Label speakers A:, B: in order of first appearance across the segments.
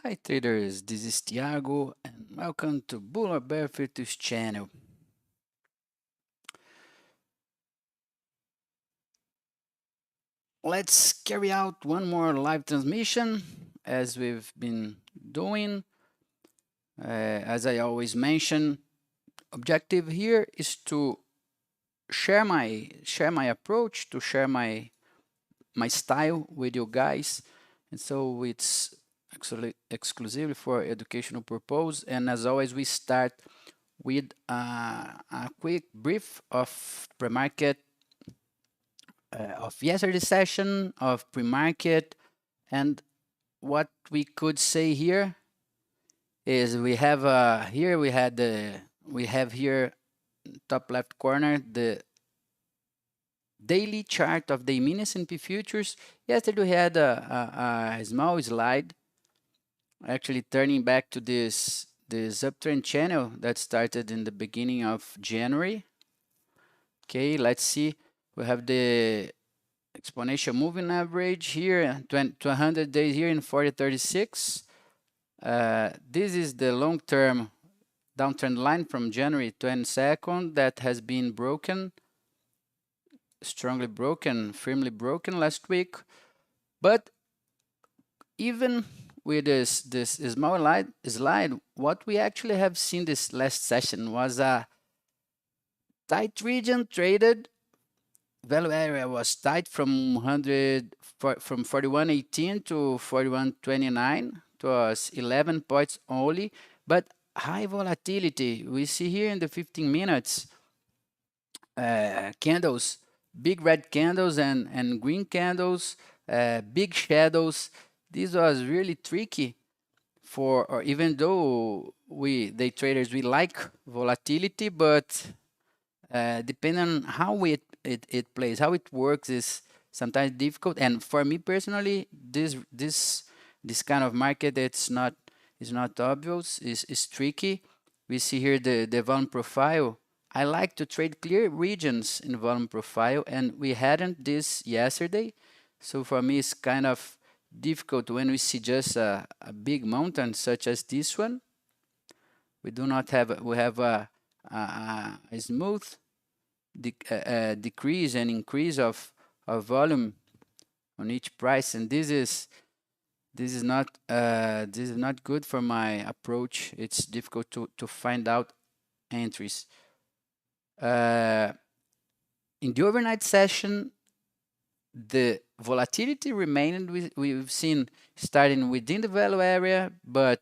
A: Hi traders, this is Thiago and welcome to Bull or Bear Futures channel. Let's carry out one more live transmission as we've been doing. As I always mention, objective here is to share my approach, to share my style with you guys, and so it's actually exclusively for educational purpose. And as always, we start with a quick brief of pre-market of yesterday's session of pre-market, and what we could say here is we have we have here top left corner the daily chart of the E-mini S&P futures. Yesterday we had a small slide, actually turning back to this uptrend channel that started in the beginning of January. Okay, let's see. We have the exponential moving average here, 200 days here in 40.36. This is the long-term downtrend line from January 22nd that has been broken, strongly broken, firmly broken last week. But even with this small slide, what we actually have seen this last session was a tight region traded. Value area was tight from 41.18 to 41.29. It was 11 points only, but high volatility. We see here in the 15 minutes candles, big red candles and green candles, big shadows. This was really tricky for, or even though the traders, we like volatility, but depending on how it plays, how it works is sometimes difficult. And for me personally, this kind of market, is not obvious, is tricky. We see here the volume profile. I like to trade clear regions in volume profile, and we hadn't this yesterday. So for me, it's kind of difficult when we see just a big mountain such as this one. We do not have, we have a smooth decrease and increase of volume on each price, and this is not good for my approach. It's difficult to find out entries. In the overnight session, the volatility remained. We've seen starting within the value area, but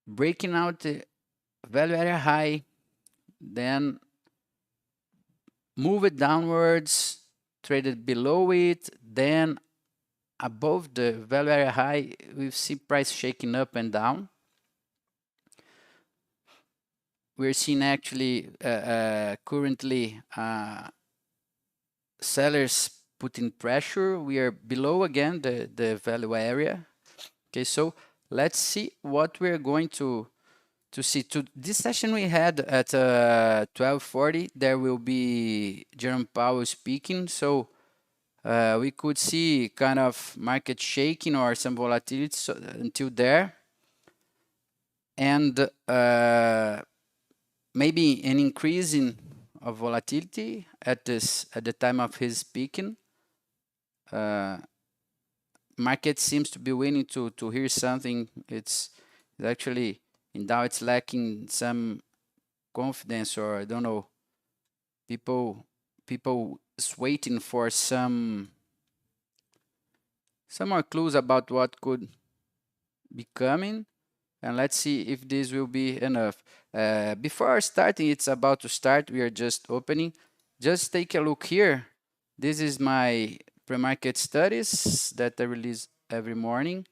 A: breaking out the value area high, then move it downwards, traded below it, then above the value area high, we've seen price shaking up and down. We're seeing actually currently sellers putting pressure. We are below again the value area. Okay, so let's see what we're going to see. To this session we had at 12:40, there will be Jerome Powell speaking, so we could see kind of market shaking or some volatility until there, and maybe an increase of volatility at the time of his speaking. Market seems to be willing to hear something. It's actually in Dow, it's lacking some confidence, or I don't know, people is waiting for some more clues about what could be coming, and let's see if this will be enough. Before starting, it's about to start, we are just opening. Just take a look here. This is my pre-market studies that I release every morning.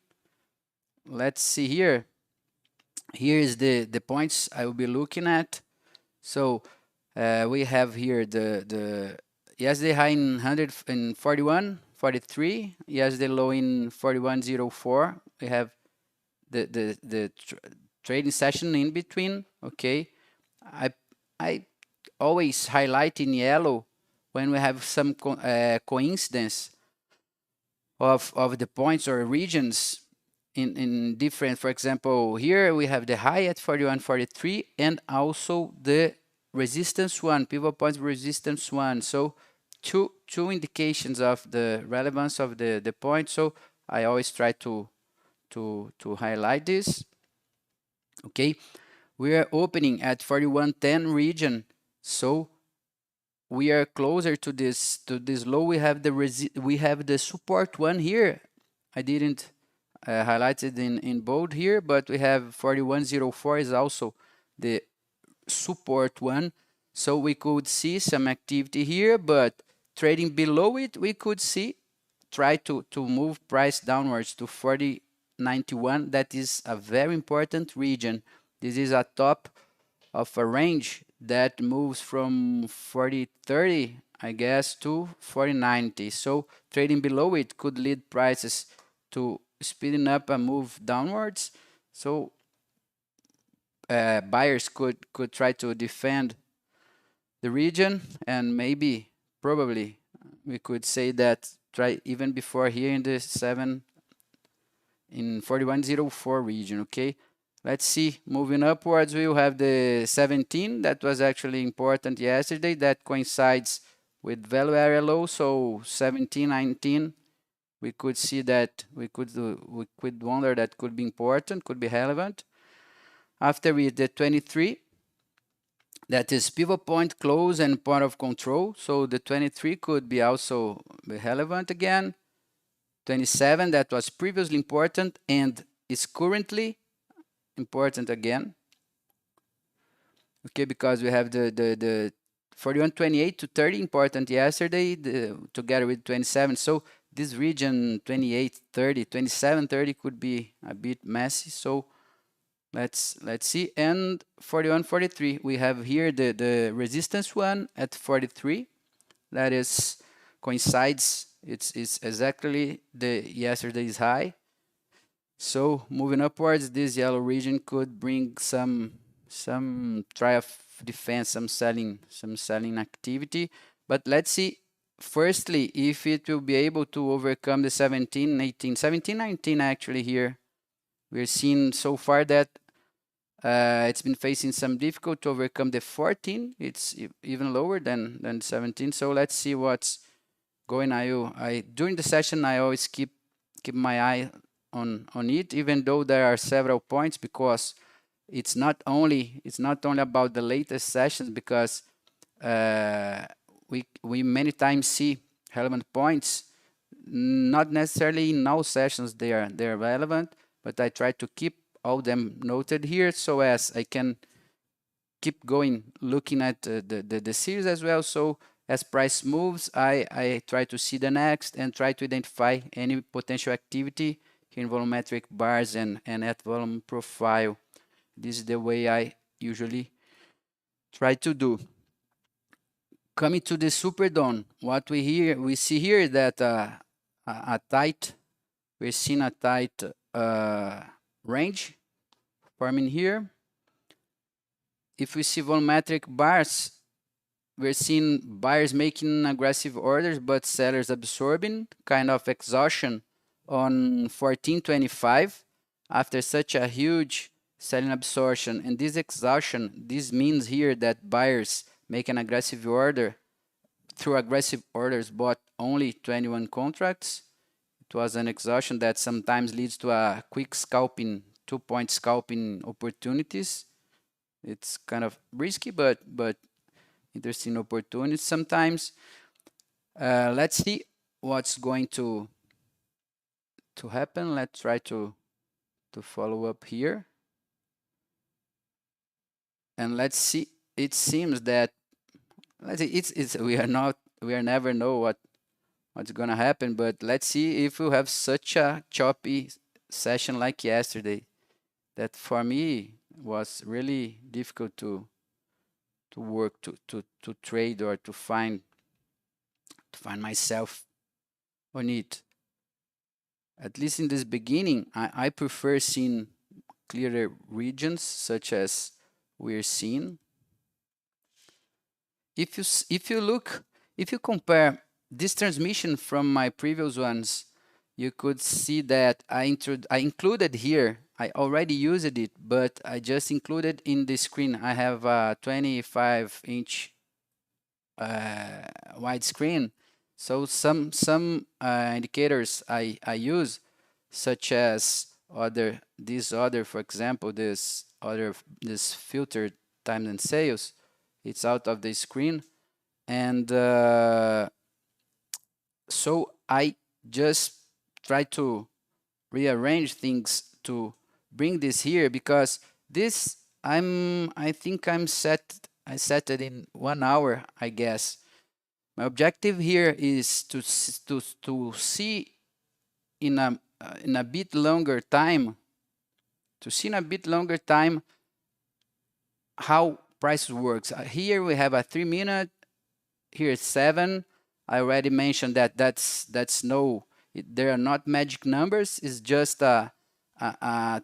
A: Let's see here. Here is the points I will be looking at. So we have here the yesterday high in 141.43, yesterday low in 41.04. We have the trading session in between. Okay, I always highlight in yellow when we have some coincidence of the points or regions in different, for example, here we have the high at 41.43 and also the resistance one, pivot point resistance one. So two indications of the relevance of the point. So I always try to highlight this. Okay, we are opening at 41.10 region, so we are closer to this low. We have the support one here. I didn't highlight it in bold here, but we have 41.04 is also the support one. So we could see some activity here, but trading below it, we could see try to move price downwards to 40.91. That is a very important region. This is a top of a range that moves from 40.30, I guess, to 40.90. So trading below it could lead prices to speeding up a move downwards. So buyers could try to defend the region, and maybe probably we could say that try even before here in the 41.04 region. Okay, let's see, moving upwards, we will have the 17 that was actually important yesterday, that coincides with value area low. So 17.19, we could see that we could wonder that could be important, could be relevant. After we the 23, that is pivot point, close, and point of control. So the 23 could be also be relevant again. 27, that was previously important and is currently important again. Okay, because we have the 41.28 to 30 important yesterday, together with 27. So this region 28.30, 27.30 could be a bit messy. So let's see. And 41.43, we have here the resistance one at 43. That is coincides. It's exactly the yesterday's high. So moving upwards, this yellow region could bring some try of defense, some selling activity. But let's see firstly if it will be able to overcome the 17.18, 17.19 actually here. We're seeing so far that it's been facing some difficulty to overcome the 14. It's even lower than 17. So let's see what's going. During the session I always keep my eye on it, even though there are several points, because it's not only about the latest sessions, because we many times see relevant points, not necessarily in all sessions they're relevant, but I try to keep all them noted here so as I can keep going looking at the series as well. So as price moves, I try to see the next and try to identify any potential activity here in volumetric bars and at volume profile. This is the way I usually try to do. Coming to the super dawn, what we see here is that we're seeing a tight range forming here. If we see volumetric bars, we're seeing buyers making aggressive orders, but sellers absorbing, kind of exhaustion on 14.25 after such a huge selling absorption. And this exhaustion, this means here that buyers make an aggressive order through aggressive orders bought only 21 contracts. It was an exhaustion that sometimes leads to a quick scalping, 2-point scalping opportunities. It's kind of risky, but interesting opportunities sometimes. Let's see what's going to happen. Let's try to follow up here, and let's see. It seems that we are never know what's gonna happen, but let's see if we have such a choppy session like yesterday. That for me was really difficult to work, to trade, or to find myself on it. At least in this beginning, I prefer seeing clearer regions such as we're seeing. If you compare this transmission from my previous ones, you could see that I included here, I already used it, but I just included in the screen. I have a 25-inch wide screen. So some indicators I use, such as this other, for example, this filtered time and sales, it's out of the screen, and so I just try to rearrange things to bring this here, because this I think I set it in 1 hour, I guess. My objective here is to see in a bit longer time, how price works. Here we have a 3 minute. Here it's 7. I already mentioned that there are not magic numbers. It's just a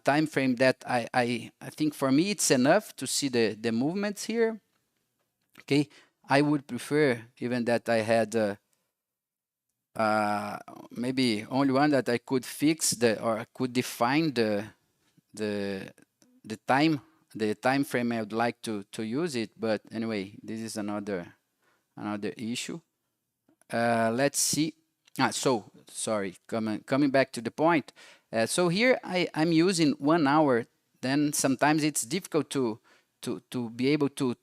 A: time frame that I think for me it's enough to see the movements here. Okay, I would prefer even that I had maybe only one that I could fix or I could define the time frame I would like to use it. But anyway, this is another issue. Let's see. So sorry, coming back to the point. So here I'm using 1 hour. Then sometimes it's difficult to be able to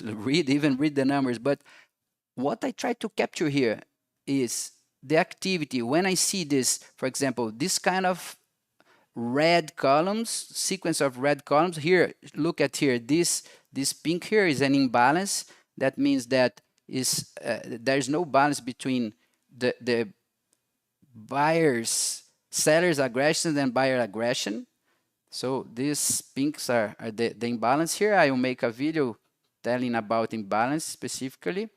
A: read the numbers. But what I try to capture here is the activity. When I see this, for example, this kind of red columns, sequence of red columns here, look at here, this pink here is an imbalance. That means that there's no balance between the sellers aggression and buyer aggression. So these pinks are the imbalance here. I will make a video telling about imbalance specifically.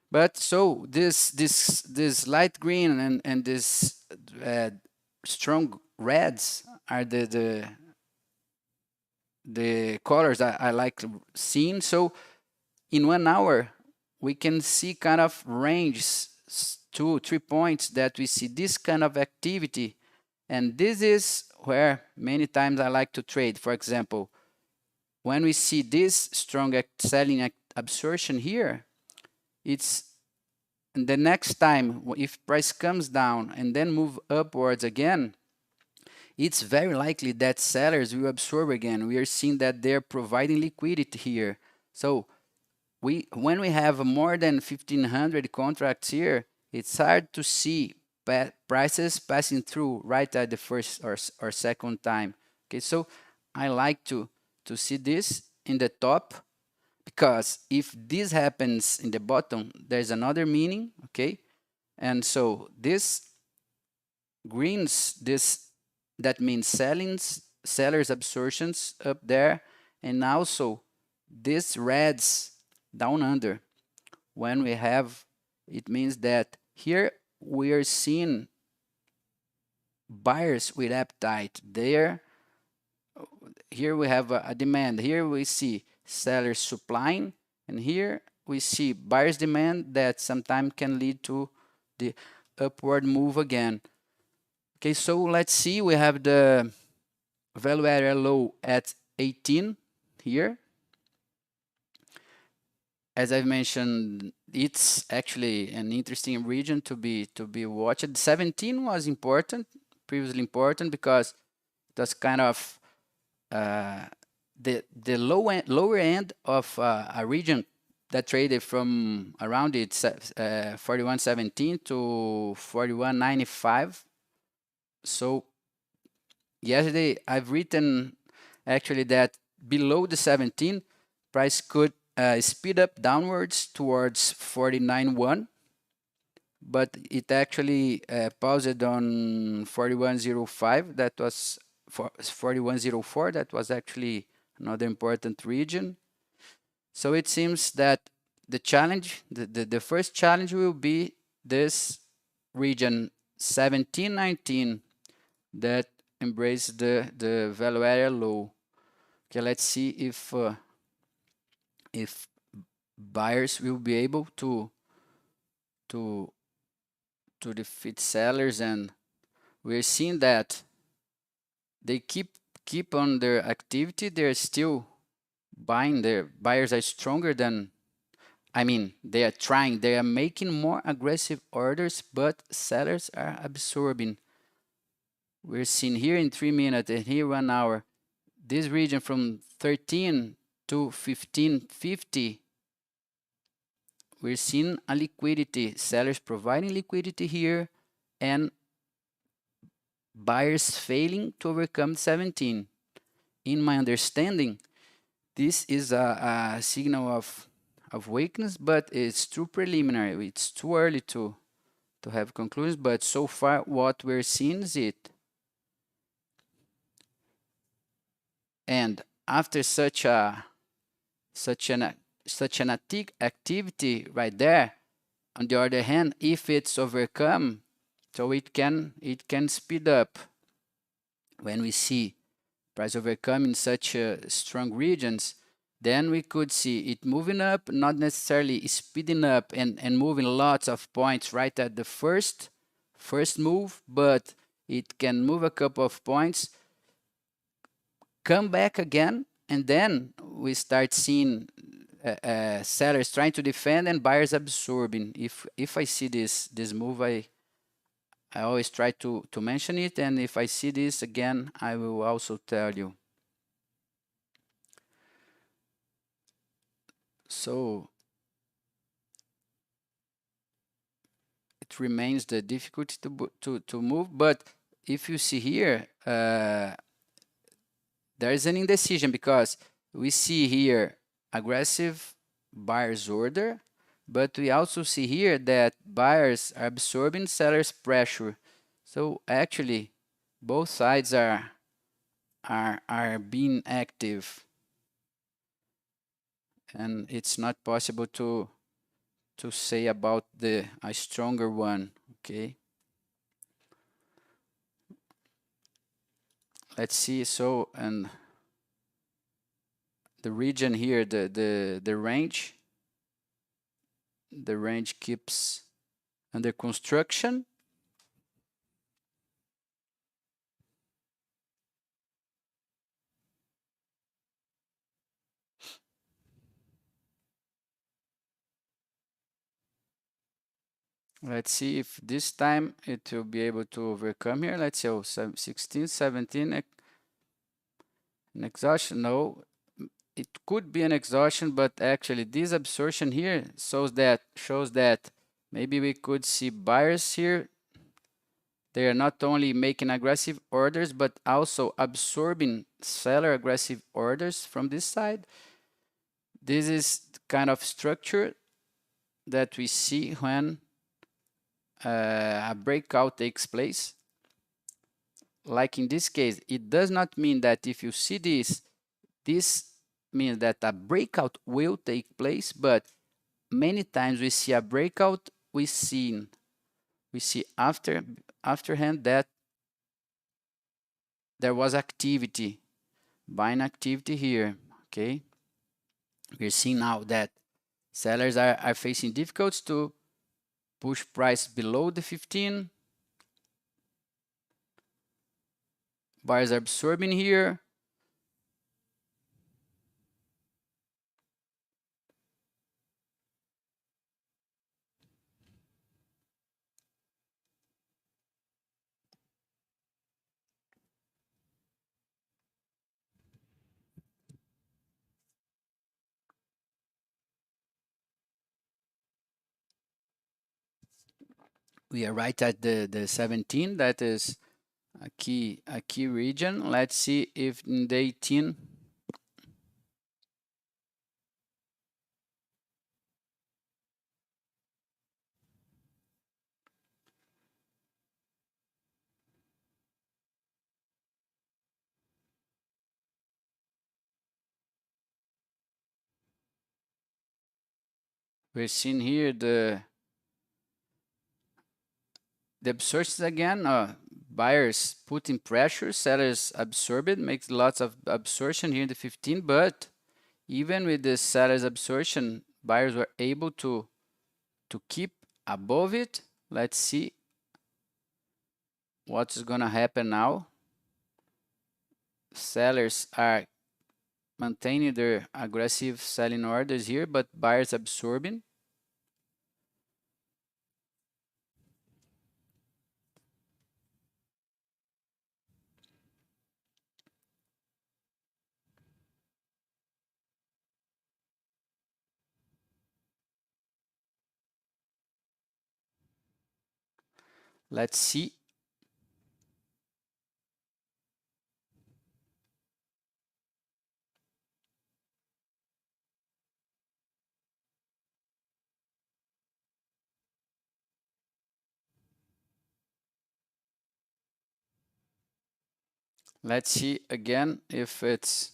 A: But so this light green and this strong reds are the colors I like seeing. So in 1 hour, we can see kind of ranges, 2-3 points that we see this kind of activity. And this is where many times I like to trade. For example, when we see this strong selling absorption here, it's the next time if price comes down and then move upwards again, it's very likely that sellers will absorb again. We are seeing that they're providing liquidity here. So when we have more than 1,500 contracts here, it's hard to see prices passing through right at the first or second time. Okay, so I like to see this in the top, because if this happens in the bottom, there's another meaning. Okay, and so this greens, that means sellers absorptions up there, and also this reds down under. When we have, it means that here we are seeing buyers with appetite there. Here we have a demand. Here we see sellers supplying, and here we see buyers demand that sometimes can lead to the upward move again. Okay, so let's see, we have the value area low at 18 here. As I've mentioned, it's actually an interesting region to be watched. 17 was previously important, because it was kind of the lower end of a region that traded from around 41.17 to 41.95. So yesterday I've written actually that below the 17 price could speed up downwards towards 49.1, but it actually paused on 41.05. That was 41.04. That was actually another important region. So it seems that the challenge, the first challenge will be this region 17.19 that embrace the value area low. Okay, let's see if buyers will be able to defeat sellers and we're seeing that they keep on their activity. They're still buying. Their buyers are stronger than, I mean, they are trying, they are making more aggressive orders, but sellers are absorbing. We're seeing here in 3 minutes and here 1 hour, this region from 13 to 1550, we're seeing a liquidity, sellers providing liquidity here and buyers failing to overcome 17. In my understanding, this is a signal of weakness, but it's too preliminary. It's too early to have conclusions, but so far what we're seeing is it. And after such an activity right there, on the other hand, if it's overcome, so it can speed up. When we see price overcoming such strong regions, then we could see it moving up, not necessarily speeding up and moving lots of points right at the first move, but it can move a couple of points, come back again, and then we start seeing sellers trying to defend and buyers absorbing. If I see this move, I always try to mention it, and if I see this again, I will also tell you. So it remains the difficulty to move, but if you see here, there is an indecision because we see here aggressive buyers order, but we also see here that buyers are absorbing sellers pressure. So actually both sides are being active, and it's not possible to say about a stronger one. Okay, let's see. So, and the region here, the range keeps under construction. Let's see if this time it will be able to overcome here. Let's see, 16, 17, an exhaustion. No, it could be an exhaustion, but actually this absorption here shows that maybe we could see buyers here. They are not only making aggressive orders, but also absorbing seller aggressive orders from this side. This is the kind of structure that we see when a breakout takes place. Like in this case, it does not mean that if you see this means that a breakout will take place, but many times we see a breakout, we see afterhand that there was activity, buying activity here. Okay, we're seeing now that sellers are facing difficulties to push price below the 15. Buyers are absorbing here. We are right at the 17. That is a key region. Let's see if in the 18 we're seeing here the absorptions again. Buyers putting pressure, sellers absorb it, makes lots of absorption here in the 15, but even with the sellers absorption, buyers were able to keep above it. Let's see. what's gonna happen now. Sellers are maintaining their aggressive selling orders here, but buyers absorbing. Let's see. Let's see again if it's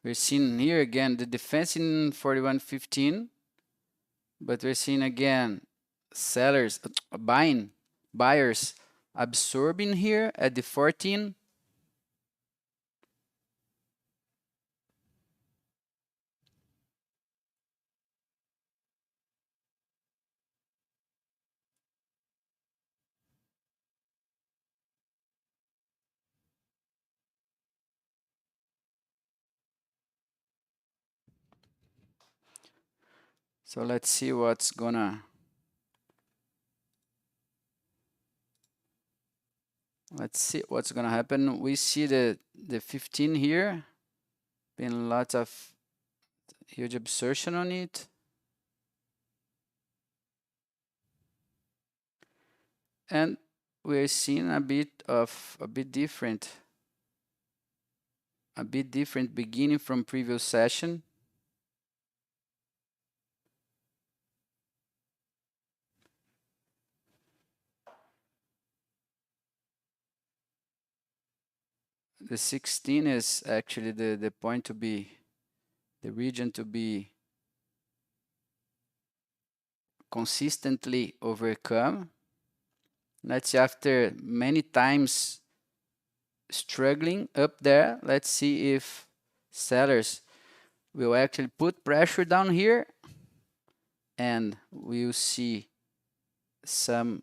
A: we're seeing here again the defense in 41.15, but we're seeing again sellers buyers absorbing here at the 14. So let's see what's gonna happen. We see the 15 here, been lots of huge absorption on it. And we're seeing a bit different beginning from previous session. The 16 is actually the point to be, the region to be consistently overcome. Let's see, after many times struggling up there, let's see if sellers will actually put pressure down here and we'll see some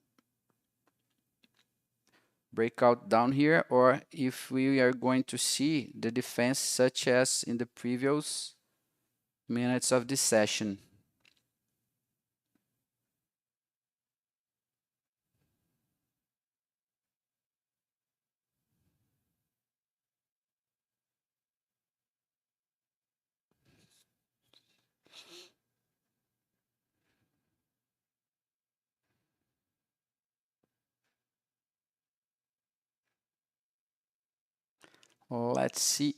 A: breakout down here, or if we are going to see the defense such as in the previous minutes of this session. Let's see.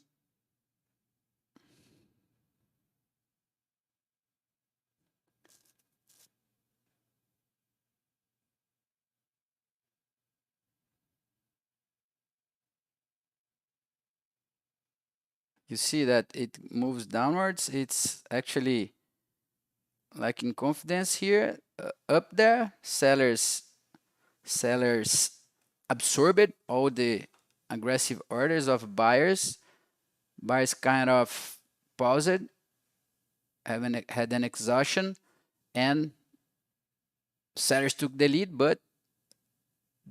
A: You see that it moves downwards. It's actually like in confidence here, up there. Sellers absorbed all the aggressive orders of buyers. Buyers kind of paused, had an exhaustion, and sellers took the lead, but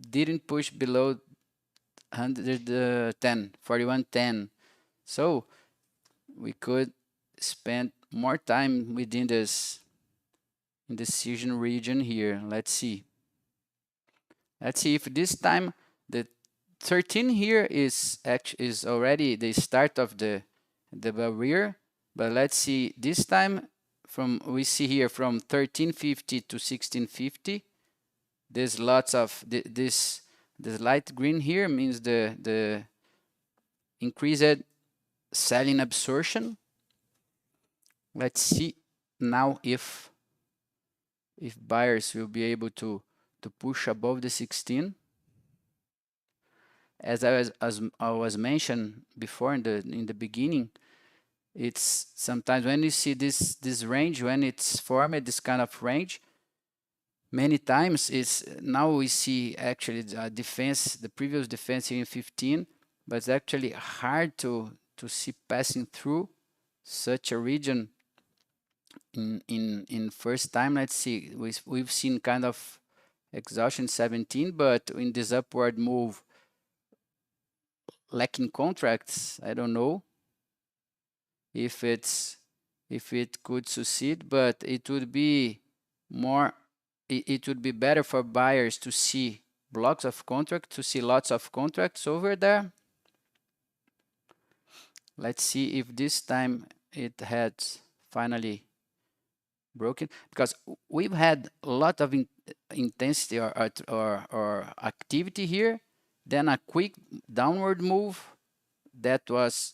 A: didn't push below 110, 41.10. So we could spend more time within this indecision region here. Let's see. Let's see if this time the 13 here is already the start of the barrier. But let's see this time, we see here from 1350 to 1650. There's lots of this light green here means the increased selling absorption. Let's see now if buyers will be able to push above the 16. As I was mentioned before in the beginning, it's sometimes when you see this range, when it's formed this kind of range, many times it's now we see actually the previous defense here in 15, but it's actually hard to see passing through such a region in first time. Let's see, we've seen kind of exhaustion 17, but in this upward move lacking contracts, I don't know if it could succeed, but it would be more, it would be better for buyers to see blocks of contract, to see lots of contracts over there. Let's see if this time it had finally broken, because we've had a lot of intensity or activity here, then a quick downward move that was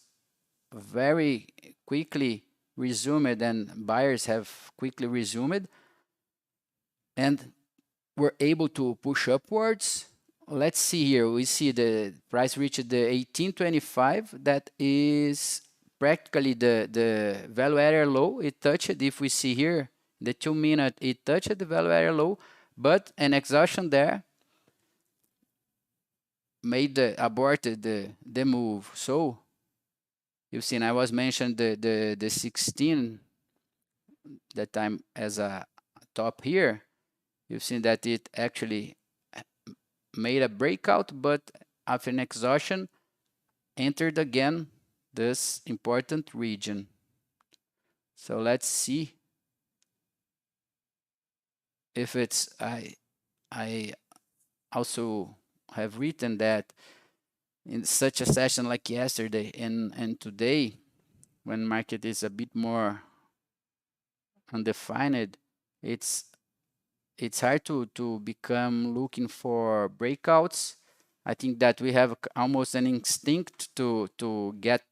A: very quickly resumed, and buyers have quickly resumed and were able to push upwards. Let's see here, we see the price reached the 1825. That is practically the value area low. It touched, if we see here, the 2 minute, it touched the value area low, but an exhaustion there made aborted the move. So you've seen, I was mentioned the 16 that time as a top here. You've seen that it actually made a breakout, but after an exhaustion entered again this important region. So let's see if it's, I also have written that in such a session like yesterday and today, when market is a bit more undefined, it's hard to become looking for breakouts. I think that we have almost an instinct to get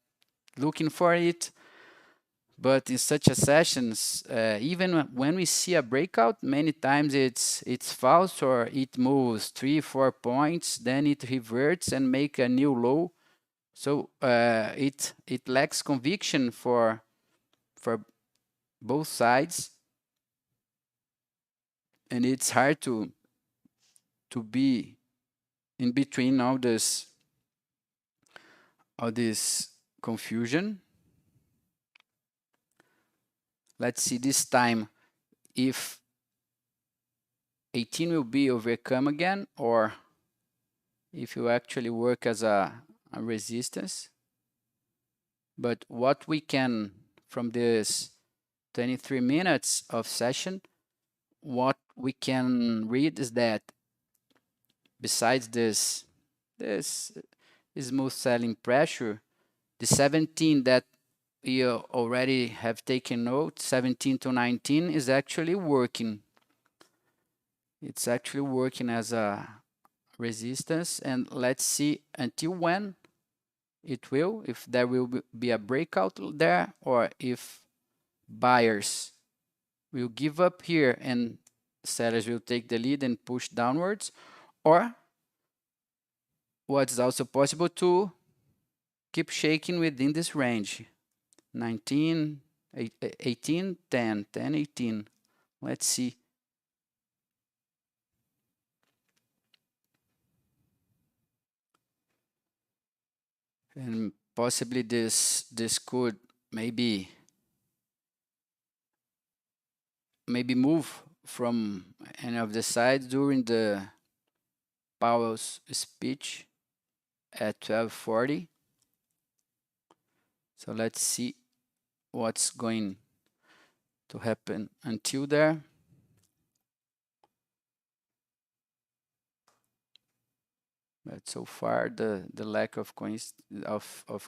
A: looking for it, but in such a sessions, even when we see a breakout, many times it's false, or it moves 3-4 points, then it reverts and make a new low. So it lacks conviction for both sides, and it's hard to be in between all this confusion. Let's see this time if 18 will be overcome again, or if you actually work as a resistance. But what we can, from this 23 minutes of session, what we can read is that besides this smooth selling pressure, the 17 that you already have taken note, 17 to 19, is actually working. It's actually working as a resistance, and let's see until when it will, if there will be a breakout there, or if buyers will give up here and sellers will take the lead and push downwards, or what's also possible, to keep shaking within this range, 19, 18, 10, 10, 18. Let's see. And possibly this could maybe move from any of the sides during the Powell's speech at 12:40. So let's see what's going to happen until there. But so far the lack of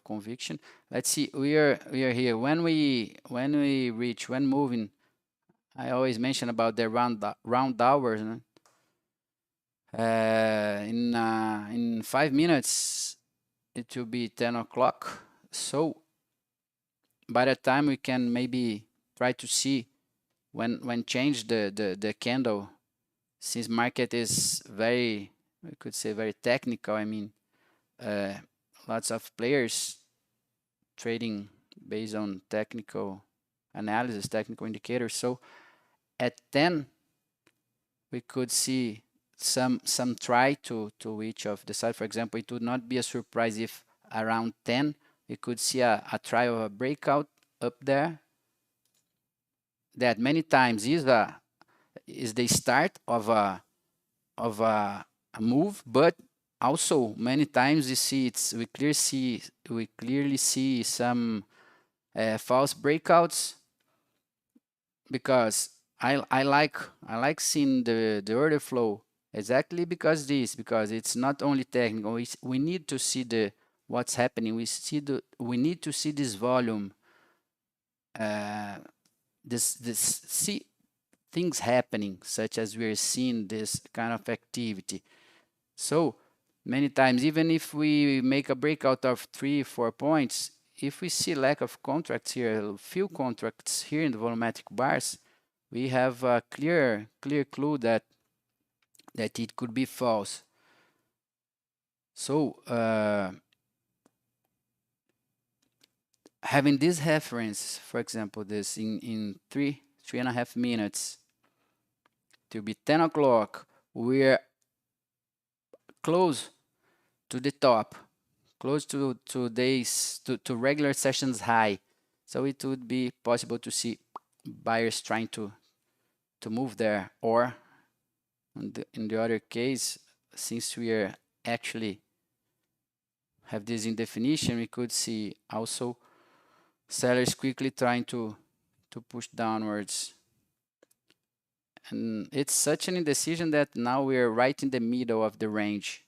A: conviction. Let's see, we are here when we reach, when moving, I always mention about the round hours. In 5 minutes it will be 10 o'clock. So by the time we can maybe try to see when change the candle, since market is very, we could say, very technical. I mean, lots of players trading based on technical analysis, technical indicators. So at 10 we could see some try to each of the side. For example, it would not be a surprise if around 10 we could see a try of a breakout up there, that many times is the start of a move, but also many times we clearly see some false breakouts, because I like seeing the order flow exactly because it's not only technical. We need to see what's happening. We need to see this volume, this see things happening, such as we're seeing this kind of activity. So many times, even if we make a breakout of 3-4 points, if we see lack of contracts here, few contracts here in the volumetric bars, we have a clear clue that it could be false. So having this reference, for example, this in 3.5 minutes to be 10 o'clock, we're close to the top, close to regular sessions high. So it would be possible to see buyers trying to move there, or in the other case, since we are actually have this in definition, we could see also sellers quickly trying to push downwards. And it's such an indecision that now we are right in the middle of the range.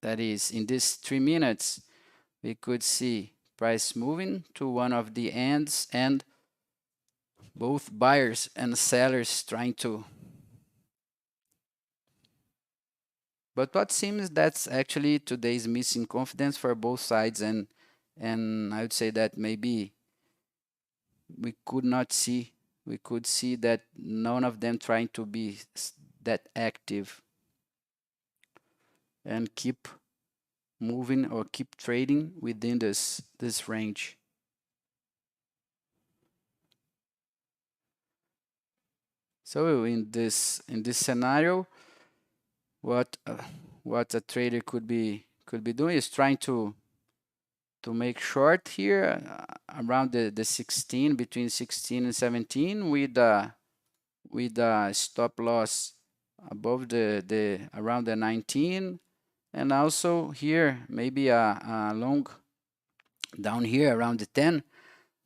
A: That is, in these 3 minutes, we could see price moving to one of the ends, and both buyers and sellers trying to. But what seems that's actually today's missing confidence for both sides, and I would say that maybe we could see that none of them trying to be that active and keep moving or keep trading within this range. So in this scenario, what a trader could be doing is trying to make short here around the 16, between 16 and 17, with a stop loss above the around the 19, and also here maybe a long down here around the 10.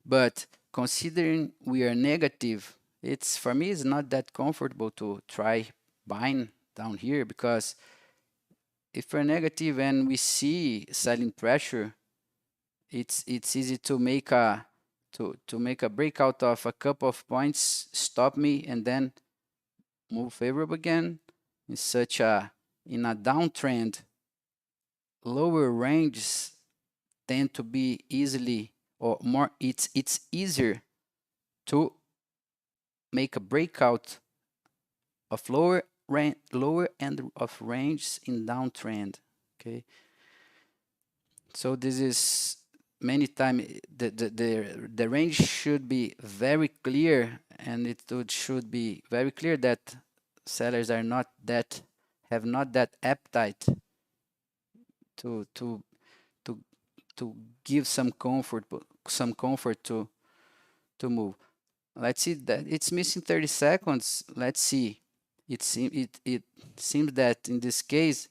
A: But considering we are negative, for me it's not that comfortable to try buying down here, because if we're negative and we see selling pressure, it's easy to make a breakout of a couple of points, stop me, and then move favorable again. In a downtrend, lower ranges tend to be easily, or more, it's easier to make a breakout of lower end of range in downtrend. Okay, so this is many times the range should be very clear, and it should be very clear that sellers have not that appetite to give some comfort to move. Let's see that it's missing 30 seconds. Let's see. It seems that in this case,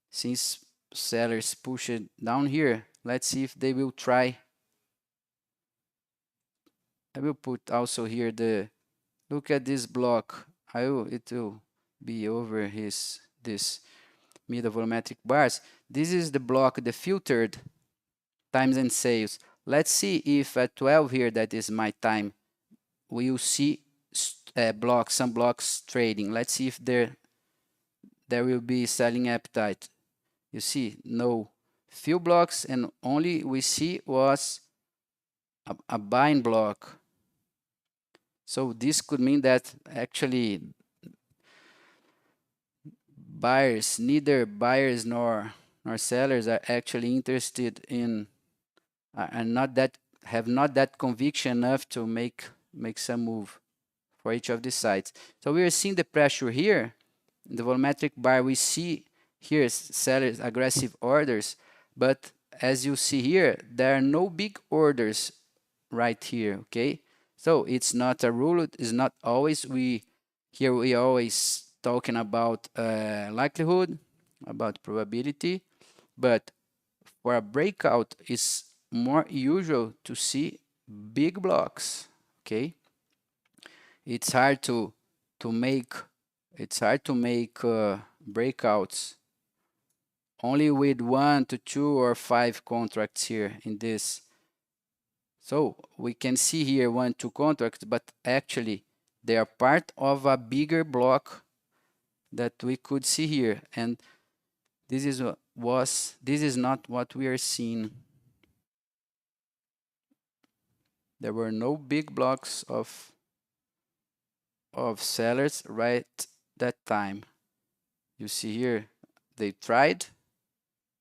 A: since sellers push it down here, let's see if they will try. I will put also here look at this block. It will be over this middle volumetric bars. This is the block, the filtered times and sales. Let's see if at 12 here, that is my time, we will see some blocks trading. Let's see if there will be selling appetite. You see, no, few blocks, and only we see was a buying block. So this could mean that actually neither buyers nor sellers are actually interested in, and have not that conviction enough to make some move for each of the sides. So we are seeing the pressure here in the volumetric bar. We see here sellers aggressive orders, but as you see here, there are no big orders right here, okay? So it's not a rule, it's not always. We always talking about likelihood, about probability, but for a breakout it's more usual to see big blocks, okay? It's hard to make breakouts only with 1 to 2 or 5 contracts here in this. So we can see here 1, 2 contracts, but actually they are part of a bigger block that we could see here, and this is not what we are seeing. There were no big blocks of sellers right that time. You see here they tried,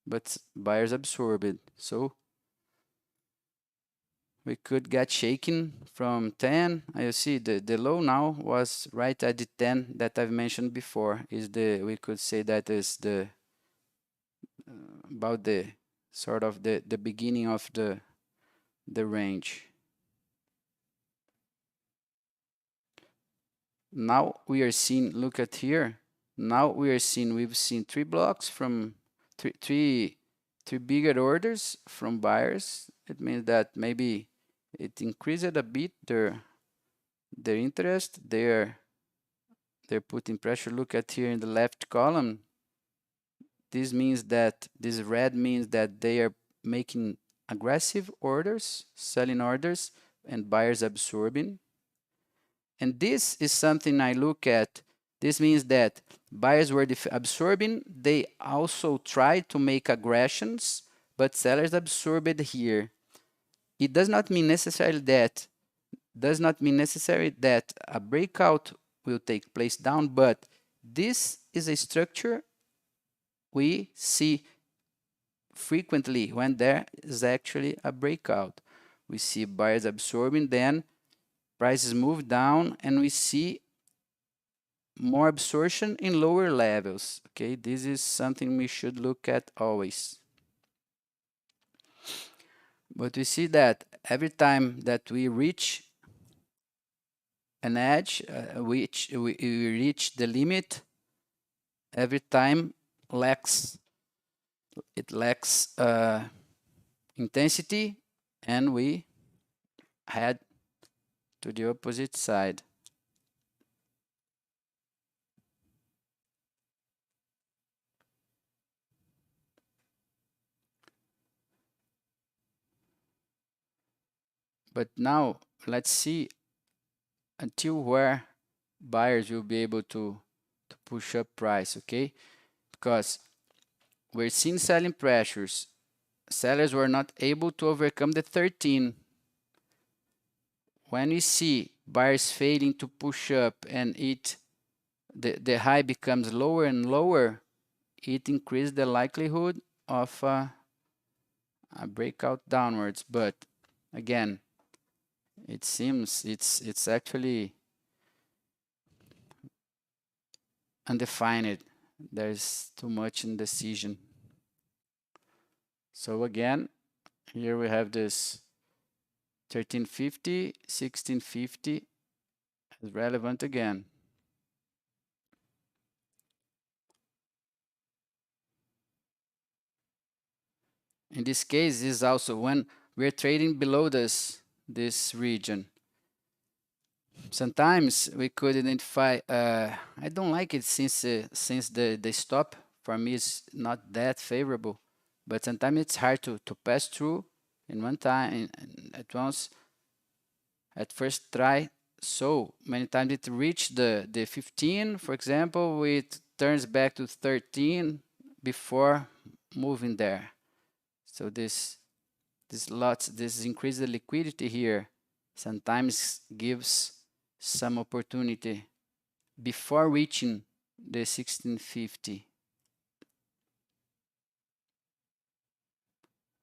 A: but buyers absorbed it. So we could get shaken from 10. You see the low now was right at the 10 that I've mentioned before. We could say that is the about the sort of the beginning of the range. Now we are seeing, look at here. Now we've seen 3 blocks from three bigger orders from buyers. It means that maybe it increased a bit their interest. They're putting pressure. Look at here in the left column. This means that this red means that they are making aggressive orders, selling orders, and buyers absorbing. And this is something I look at. This means that buyers were absorbing. They also tried to make aggressions, but sellers absorbed here. It does not mean necessarily that a breakout will take place down, but this is a structure we see frequently when there is actually a breakout. We see buyers absorbing, then prices move down, and we see more absorption in lower levels. Okay, this is something we should look at always. But we see that every time that we reach an edge, which we reach the limit, every time it lacks intensity, and we head to the opposite side. But now let's see until where buyers will be able to push up price, okay? Because we're seeing selling pressures. Sellers were not able to overcome the 13. When we see buyers failing to push up and the high becomes lower and lower, it increases the likelihood of a breakout downwards. But again, it seems it's actually undefined. There's too much indecision. So again, here we have this 1350, 1650 is relevant again. In this case, is also when we're trading below this region. Sometimes we could identify. I don't like it since the stop for me is not that favorable, but sometimes it's hard to pass through in one time at once at first try. So many times it reached the 15, for example, it turns back to 13 before moving there. So this increased liquidity here sometimes gives some opportunity before reaching the 1650.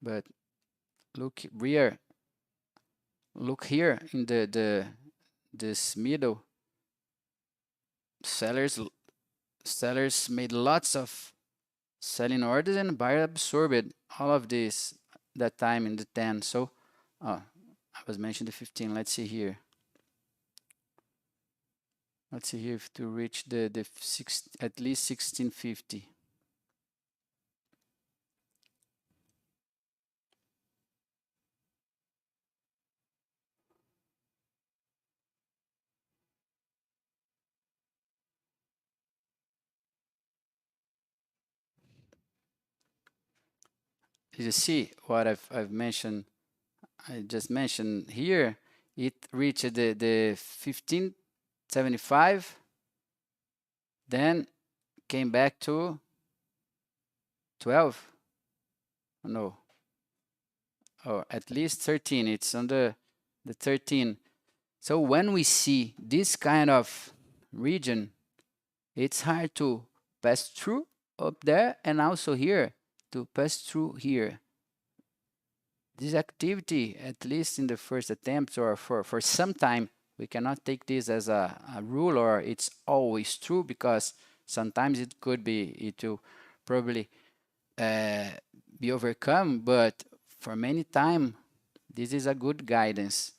A: But look here in this middle, sellers made lots of selling orders, and buyer absorbed all of this that time in the 10. So I was mentioning the 15. Let's see here. Let's see here if to reach the six, at least 1650. You see what I've mentioned, I just mentioned here, it reached the 1575, then came back to 12, no, or at least 13. It's on the 13. So when we see this kind of region, it's hard to pass through up there and also here to pass through here. This activity, at least in the first attempt or for some time, we cannot take this as a rule or it's always true, because sometimes it could be, it will probably be overcome, but for many time, this is a good guidance.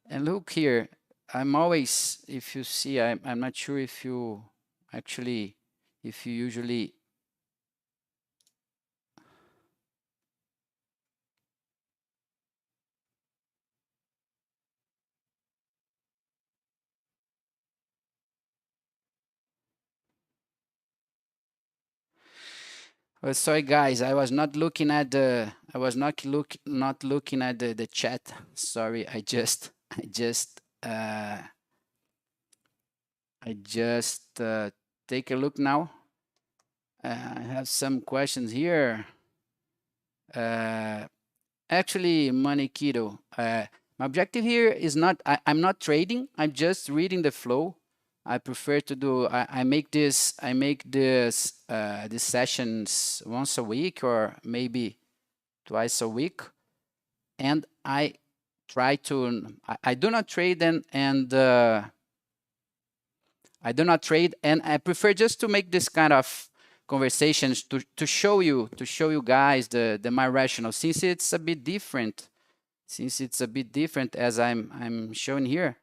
A: And look here, I'm always, if you see, I'm not sure if you actually, if you usually sorry guys, I was not looking at the, I was not looking at the chat. Sorry, I just take a look now. I have some questions here. Actually, Money Keto, my objective here is not, I'm not trading. I'm just reading the flow. I prefer to do, I make this, these sessions once a week or maybe twice a week. And I try to, I do not trade and I do not trade, and I prefer just to make this kind of conversations to show you guys the my rationale, since it's a bit different, as I'm showing here.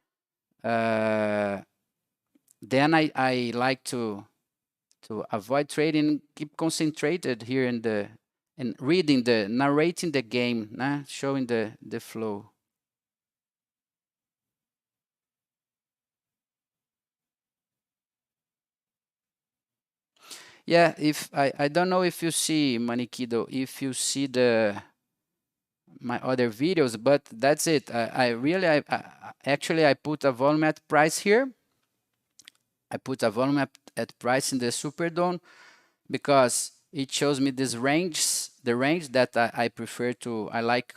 A: Then I like to avoid trading, keep concentrated here in the and reading the narrating the game, showing the flow. Yeah, if I don't know if you see, Manikido, if you see my other videos, but that's it. I really, actually I put a volume at price here. I put a volume at price in the Superdome because it shows me this range, the range that I prefer to, I like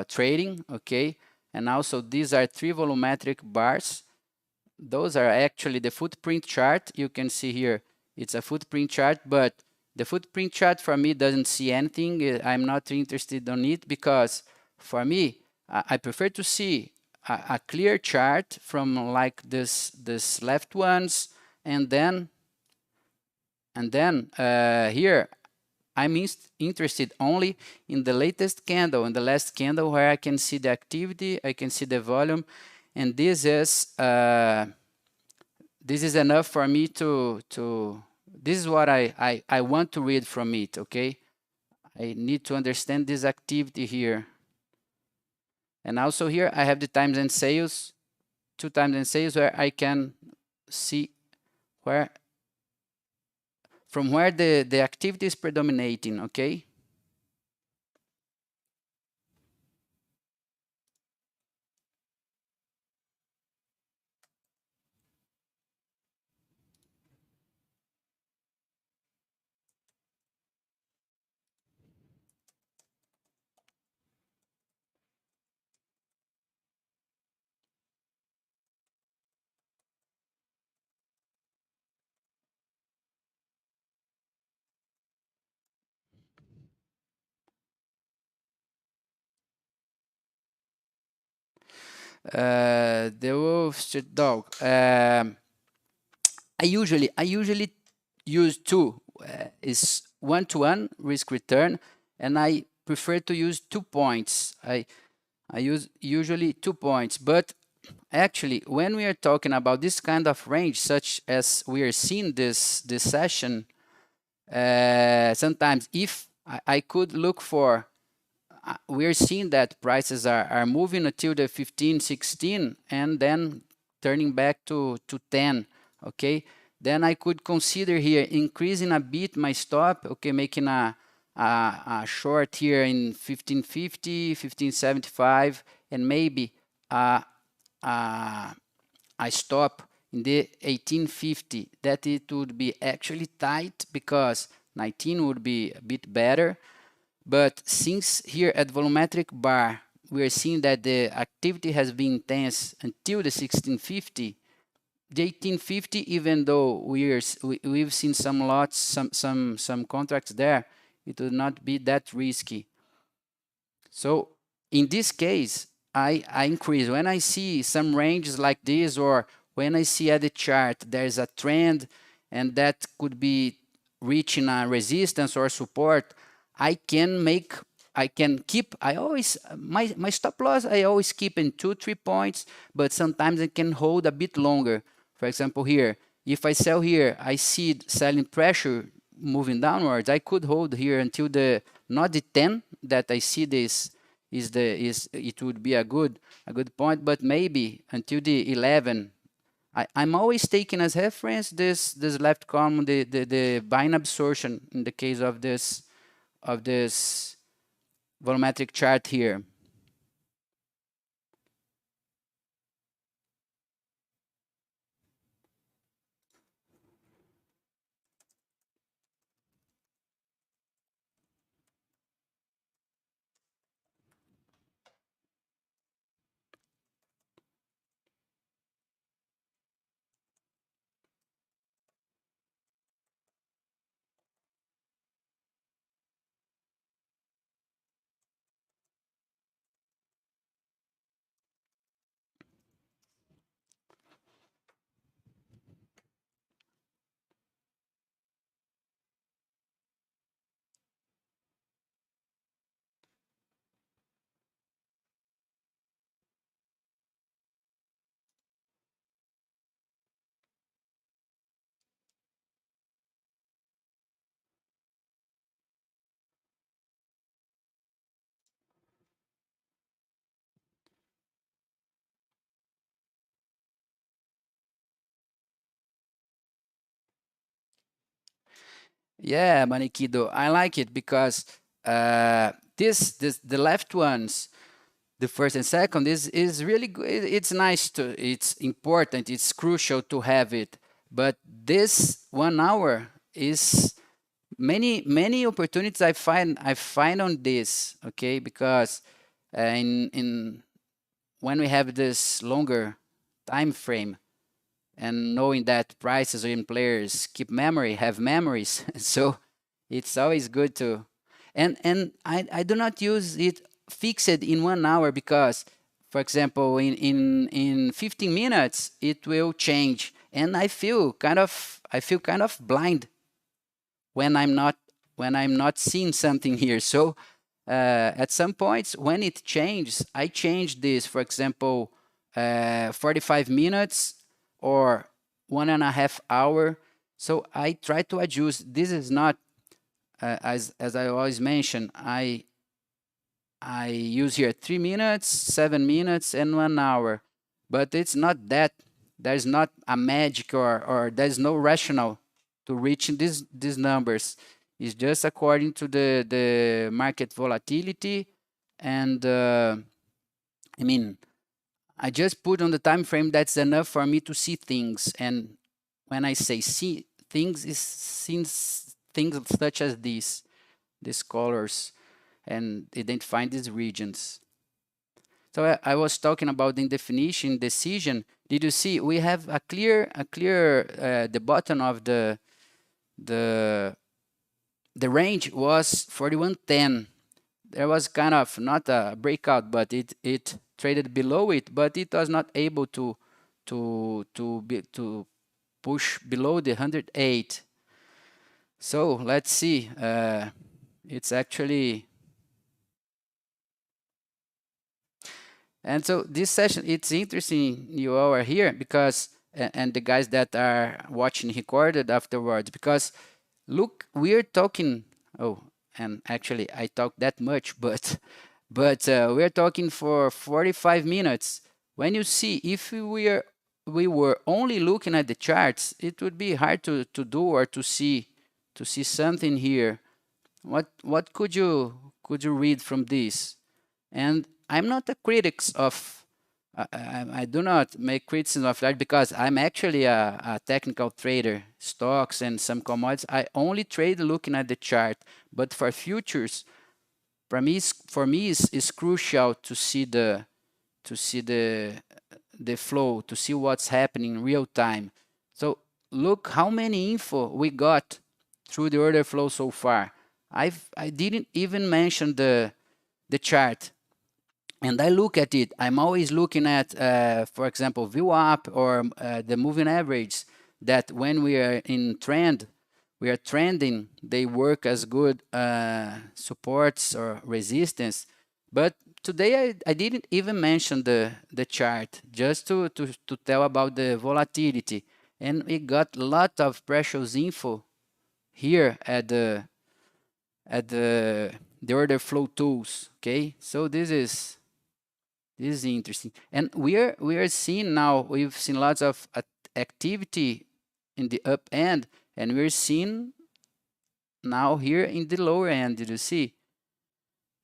A: trading, okay? And also these are 3 volumetric bars. Those are actually the footprint chart. You can see here, it's a footprint chart, but the footprint chart for me doesn't see anything. I'm not interested on it because for me, I prefer to see a clear chart from like this left ones, and then here I'm interested only in the latest candle, in the last candle, where I can see the activity, I can see the volume, and this is enough for me to this is what I want to read from it, okay? I need to understand this activity here. And also here I have the times and sales, 2 times and sales, where I can see where from where the activity is predominating, okay? The Wall Street Dog. I usually use two, is 1-to-1 risk return, and I prefer to use 2 points. I use usually 2 points, but actually, when we are talking about this kind of range, such as we are seeing this session, sometimes if I could look for, we're seeing that prices are moving until the 15, 16, and then turning back to 10. Okay, then I could consider here increasing a bit my stop. Okay, making a short here in 1550, 1575, and maybe a, a, a stop in the 1850. That it would be actually tight, because 19 would be a bit better. But since here at volumetric bar, we are seeing that the activity has been intense until the 1650, the 1850, even though we've seen some lots, some contracts there, it would not be that risky. So in this case, I increase when I see some ranges like this, or when I see at the chart there's a trend and that could be reaching a resistance or support. I can make, I can keep, I always, my stop loss, I always keep in 2-3 points, but sometimes I can hold a bit longer. For example, here, if I sell here, I see selling pressure moving downwards, I could hold here until the, not the 10 that I see this is it would be a good point, but maybe until the 11. I'm always taking as reference this left column, the buying absorption in the case of this volumetric chart here. Yeah, Manikido, I like it because this the left ones, the first and second, is really good. It's nice to, it's important, it's crucial to have it. But this 1 hour is many opportunities I find on this. Okay, because in when we have this longer time frame, and knowing that prices in players keep memory, have memories, so it's always good to, and I do not use it fixed in 1 hour, because for example in 15 minutes it will change, and I feel kind of blind when I'm not seeing something here. So at some points when it changes, I change this, for example, 45 minutes or 1.5 hour. So I try to adjust. This is not, as I always mention, I use here 3 minutes, 7 minutes, and 1 hour. But it's not that. There's not a magic, or there's no rationale to reach these numbers. It's just according to the market volatility, and I mean, I just put on the time frame that's enough for me to see things. And when I say see things, is since things such as these colors, and identifying these regions. So I was talking about the definition decision. Did you see we have a clear the bottom of the the range was 41.10. There was kind of not a breakout, but it traded below it, but it was not able to push below the 108. So let's see. It's actually, and so this session, it's interesting you all are here because, and the guys that are watching recorded afterwards, because look, we're talking, oh, and actually I talk that much, but we're talking for 45 minutes. When you see, if we were only looking at the charts, it would be hard to do or to see something here. What could you read from this? And I'm not a critic of, I do not make criticism of that because I'm actually a technical trader, stocks and some commodities. I only trade looking at the chart. But for futures, for me is crucial to see the flow, to see what's happening in real time. So look how many info we got through the order flow so far. I didn't even mention the chart, and I look at it. I'm always looking at, for example, VWAP or the moving average. That when we are in trend, we are trending. They work as good supports or resistance. But today I didn't even mention the chart, just to tell about the volatility. And we got a lot of precious info here at the order flow tools. Okay, so this is interesting, and we are seeing now. We've seen lots of activity in the up end, and we're seeing now here in the lower end. Did you see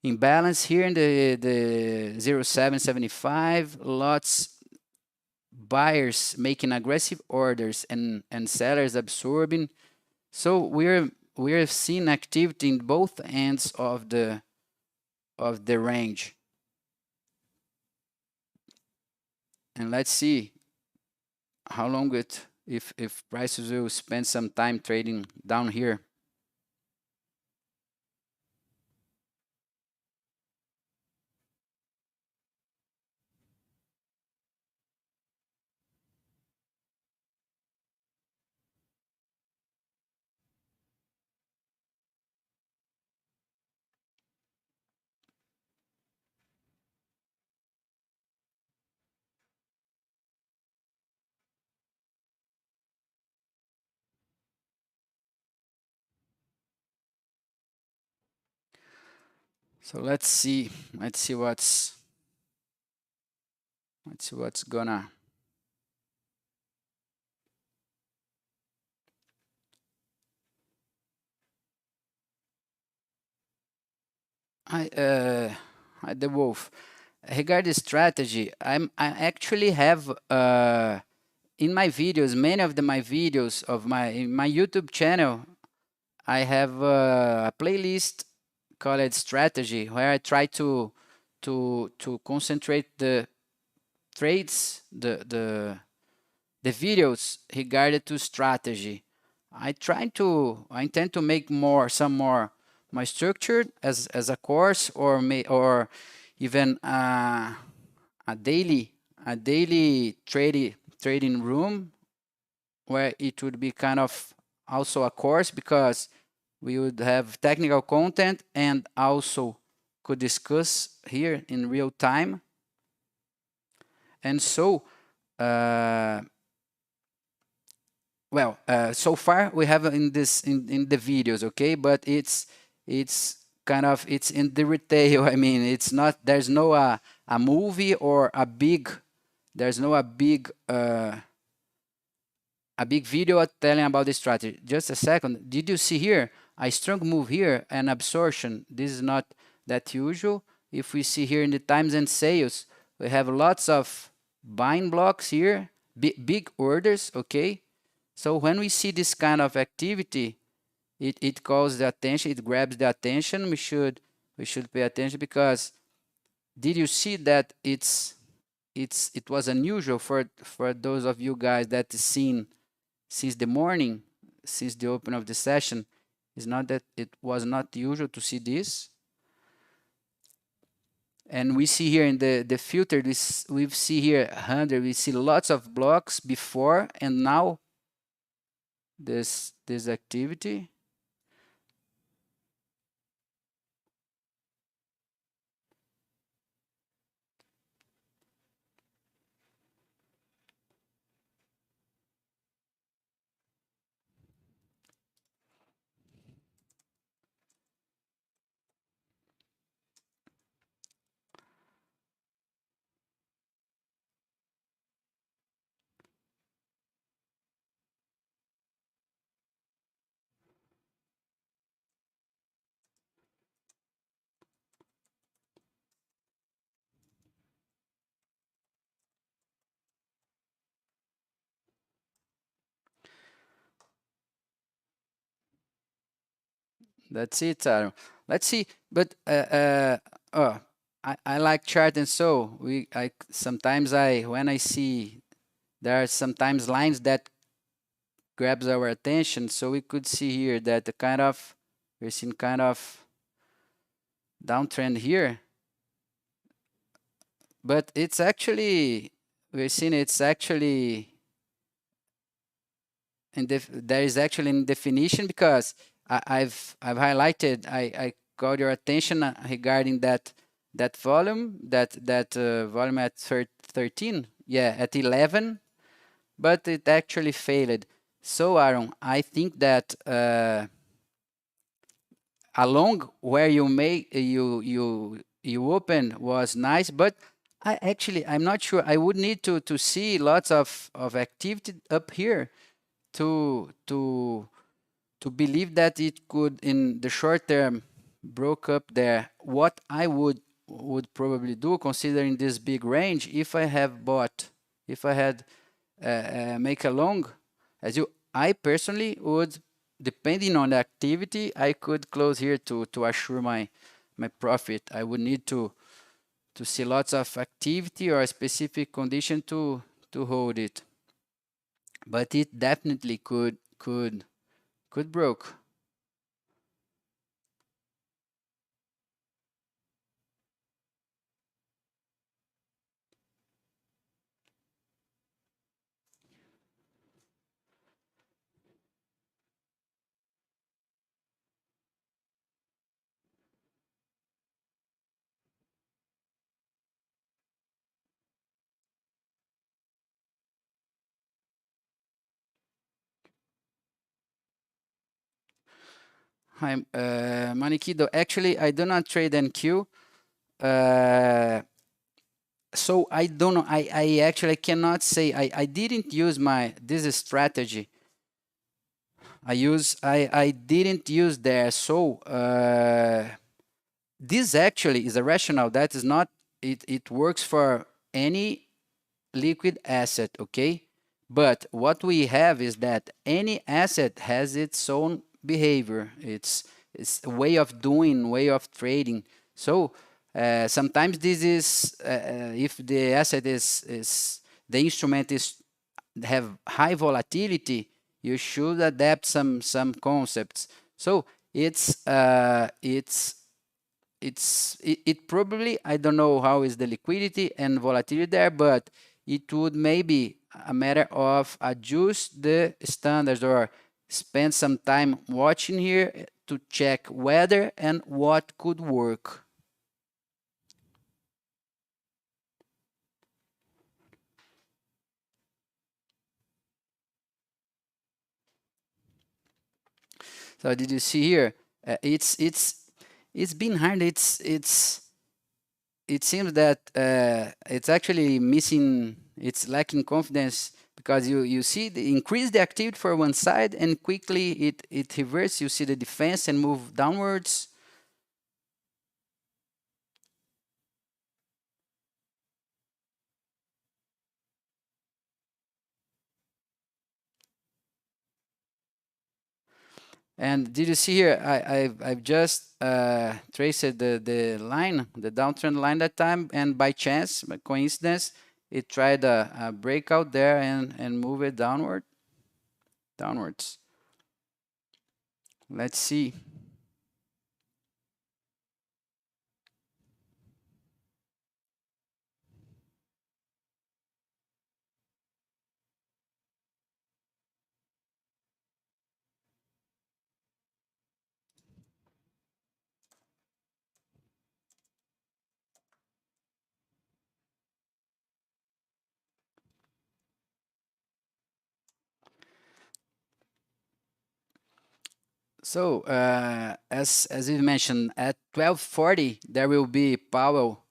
A: imbalance here in the 0775? Lots buyers making aggressive orders and sellers absorbing. So we're seeing activity in both ends of the range. And let's see how long if prices will spend some time trading down here. So let's see what's gonna. The wolf. Regarding strategy, I actually have in my videos, many of my videos of my YouTube channel, I have a playlist called strategy, where I try to concentrate the trades, the videos regarded to strategy. I intend to make some more my structured as a course, or even a daily trading room, where it would be kind of also a course, because we would have technical content and also could discuss here in real time. And so so far we have in the videos, okay, but it's kind of, it's in the retail. I mean, it's not, there's no a movie or a big, there's no a big video telling about the strategy. Just a second, did you see here a strong move here and absorption? This is not that usual. If we see here in the times and sales, we have lots of buying blocks here, big orders, okay. So when we see this kind of activity, it calls the attention, it grabs the attention. We should pay attention, because did you see that it was unusual for those of you guys that seen since the morning, since the open of the session. It's not that it was not usual to see this. And we see here in the filter, we see here 100, we see lots of blocks before, and now this activity. That's it, Aaron. Let's see. But oh, I like chart, and so I sometimes when I see there are sometimes lines that grabs our attention. So we could see here that the we're seeing kind of downtrend here, but it's actually we're seeing it's actually there is actually in definition because I've highlighted I called your attention regarding that volume that volume at 13, yeah, at 11, but it actually failed. So Aaron, I think that along where you make you open was nice, but I'm not sure. I would need to see lots of activity up here to to believe that it could in the short term broke up there. What I would probably do, considering this big range, if I have bought, if I had make a long, as you, I personally would, depending on the activity, I could close here to assure my profit. I would need to see lots of activity or a specific condition to hold it, but it definitely could broke. Hi, Manikido. Actually, I do not trade NQ. Uh, so I don't know. I actually cannot say. I didn't use this strategy. I didn't use there. So this actually is a rationale that is not. It works for any liquid asset, okay? But what we have is that any asset has its own behavior. It's a way of doing, way of trading. So sometimes this is if the asset is the instrument is have high volatility, you should adapt some concepts. So it probably, I don't know how is the liquidity and volatility there, but it would maybe a matter of adjust the standards or spend some time watching here to check whether and what could work. So did you see here? It's been hard. It seems that it's actually missing, it's lacking confidence because you see the increase the activity for one side and quickly it reverses. You see the defense and move downwards. And did you see here? I've just traced the line, the downtrend line that time, and by chance, by coincidence, it tried a breakout there and move it downwards. Let's see. So as you mentioned, at 12:40 there will be Powell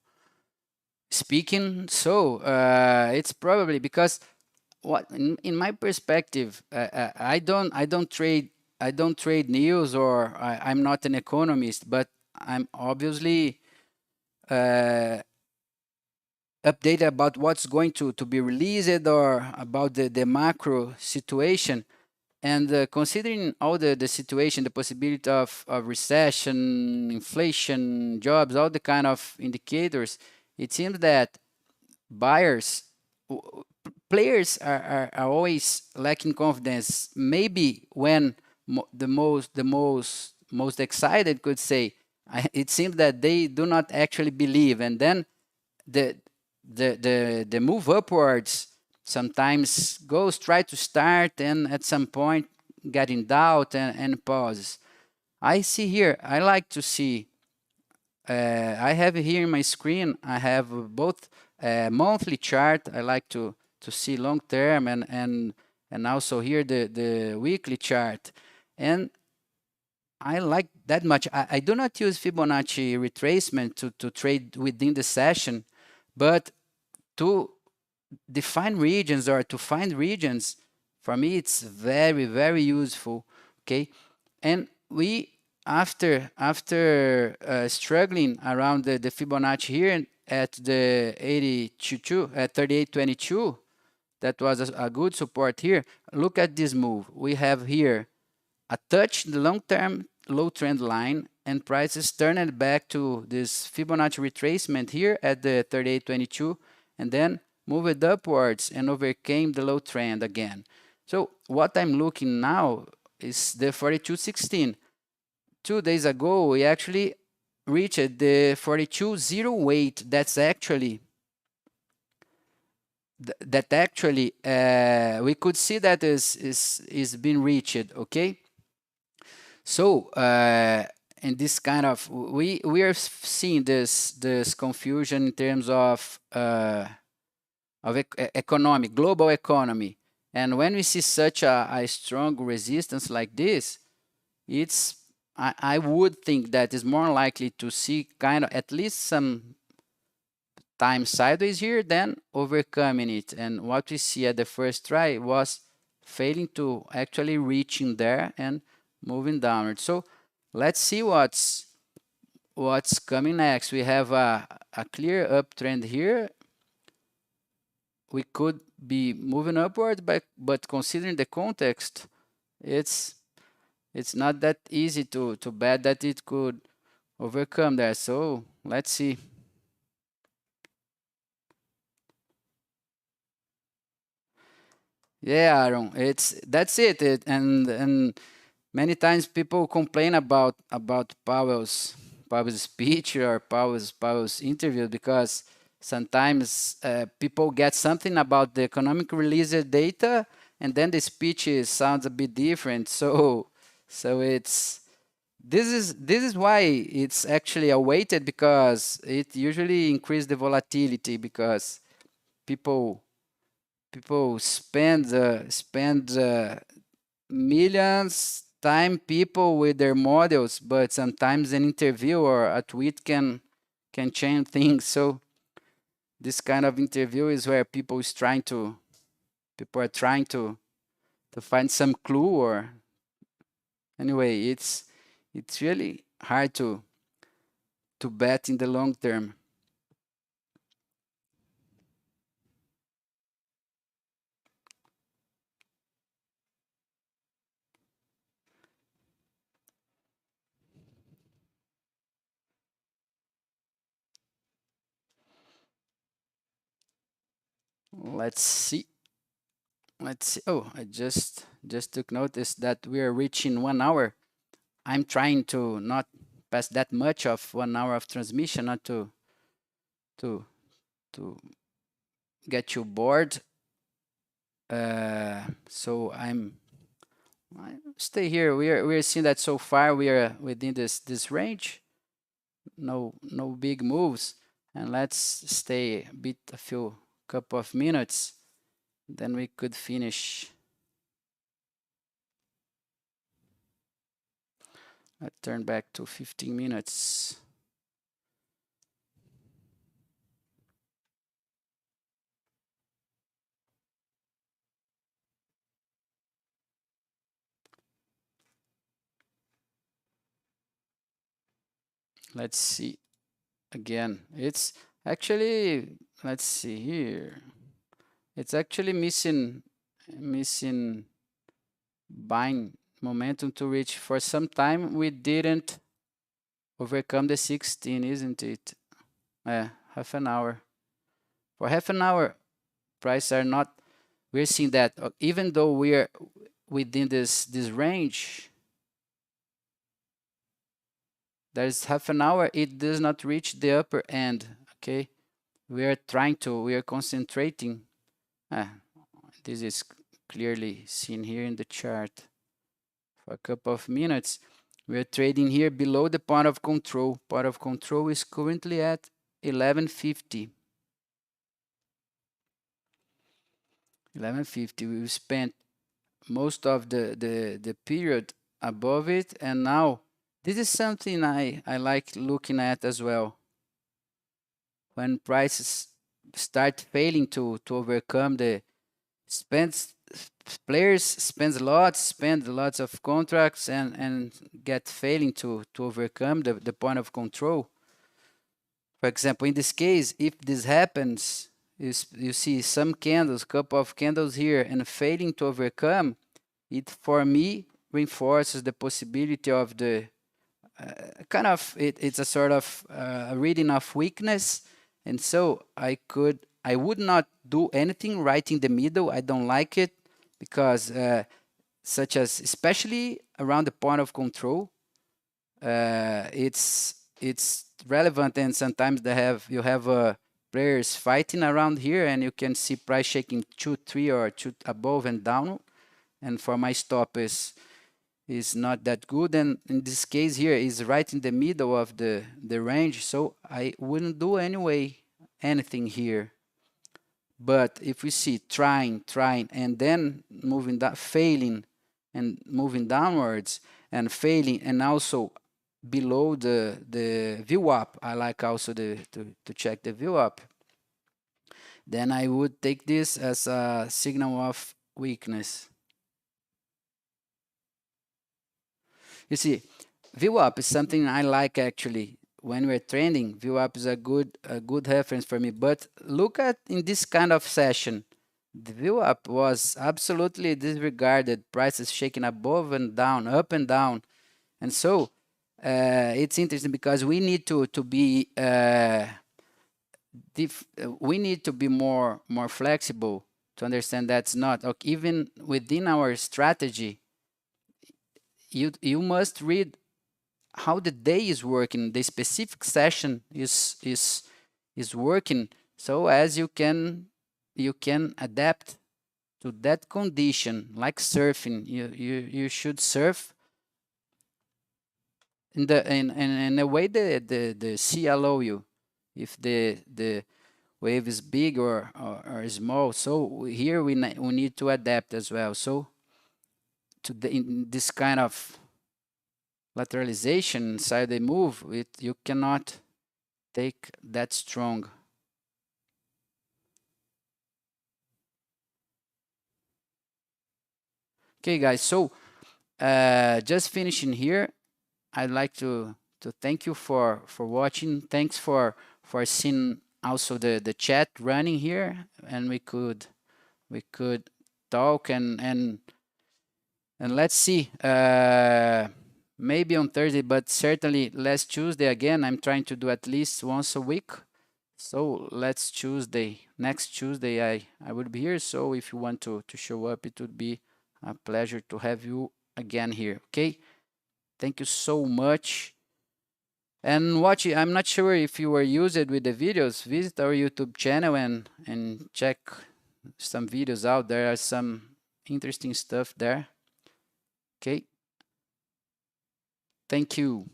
A: speaking. So it's probably because what in my perspective, I don't trade news, or I'm not an economist, but I'm obviously uh, updated about what's going to be released, or about the macro situation. And considering all the situation, the possibility of recession, inflation, jobs, all the kind of indicators, it seems that buyers, players are always lacking confidence. Maybe when most excited could say, it seems that they do not actually believe, and then the the move upwards sometimes goes try to start, and at some point get in doubt and pauses. I see here, I like to see, I have here in my screen, I have both a monthly chart. I like to see long term, and also here the weekly chart. And I like that much. I do not use Fibonacci retracement to trade within the session, but to define regions or to find regions, for me it's very, very useful. Okay. And we, after struggling around the Fibonacci here at the 82 at 38.22, that was a good support here. Look at this move. We have here a touch the long-term low trend line, and prices turned back to this Fibonacci retracement here at the 38.22, and then moved upwards and overcame the low trend again. So what I'm looking now is the 42.16. 2 days ago we actually reached the 42.08. That's actually we could see that is being reached. Okay. So in this kind of, we are seeing this confusion in terms of economic, global economy. And when we see such a strong resistance like this, it's I would think that is more likely to see kind of at least some time sideways here than overcoming it. And what we see at the first try was failing to actually reaching there and moving downward. So let's see what's coming next. We have a clear uptrend here. We could be moving upward, but considering the context, it's not that easy to bet that it could overcome there. So let's see. Yeah, Aaron, that's it. And many times people complain about Powell's speech or Powell's interview, because sometimes people get something about the economic release data, and then the speech sounds a bit different. So it's this is why it's actually awaited, because it usually increases the volatility, because people spend millions time people with their models, but sometimes an interview or a tweet can change things. So this kind of interview is where people are trying to find some clue, or anyway, it's really hard to bet in the long term. Let's see. Let's see. Oh, I just took notice that we are reaching 1 hour. I'm trying to not pass that much of 1 hour of transmission, not to to get you bored. So I stay here. We are seeing that so far we are within this range. No big moves, and let's stay a bit, a few couple of minutes, then we could finish. Let's turn back to 15 minutes. Let's see again. It's actually, let's see here. It's actually missing buying momentum to reach. For some time we didn't overcome the 16, isn't it? Half an hour. For half an hour, prices are not. We're seeing that even though we are within this range, there's half an hour, it does not reach the upper end. Okay, we are concentrating. This is clearly seen here in the chart. For a couple of minutes, we are trading here below the point of control. Point of control is currently at 1150. 1150. We spent most of the period above it, and now this is something I like looking at as well. When prices start failing to overcome the players spend lots of contracts and get failing to overcome the point of control. For example, in this case, if this happens, you see some candles, couple of candles here, and failing to overcome, it for me reinforces the possibility of the it's a sort of reading of weakness, and so I would not do anything right in the middle. I don't like it because such as especially around the point of control, it's relevant, and sometimes you have players fighting around here, and you can see price shaking 2, 3 or 2 above and down, and for my stop is not that good, and in this case here is right in the middle of the range, so I wouldn't do anyway anything here. But if we see trying and then moving that failing and moving downwards and failing, and also below the VWAP, I like also to check the VWAP, then I would take this as a signal of weakness. You see, VWAP is something I like actually. When we're trending, VWAP is a good reference for me. But look at in this kind of session, the VWAP was absolutely disregarded. Prices shaking above and down, up and down, and so it's interesting because we need to be we need to be more flexible to understand that's not okay. Even within our strategy, you must read how the day is working, the specific session is working, so as you can adapt to that condition. Like surfing, you should surf in the way the sea allow you, if the wave is big or small. So here we need to adapt as well. So in this kind of lateralization inside the move, you cannot take that strong. Okay, guys, so just finishing here, I'd like to thank you for watching. Thanks for seeing also the chat running here, and we could talk and let's see, maybe on Thursday, but certainly last Tuesday again. I'm trying to do at least once a week. So next Tuesday I would be here. So if you want to show up, it would be a pleasure to have you again here. Okay, thank you so much. And watch it. I'm not sure if you were used with the videos. Visit our YouTube channel and check some videos out. There are some interesting stuff there. Okay, thank you.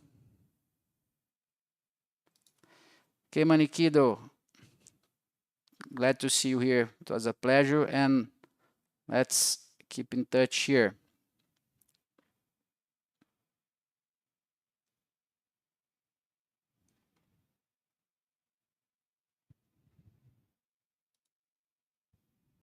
A: Okay, Maniquido, glad to see you here. It was a pleasure, and let's keep in touch here.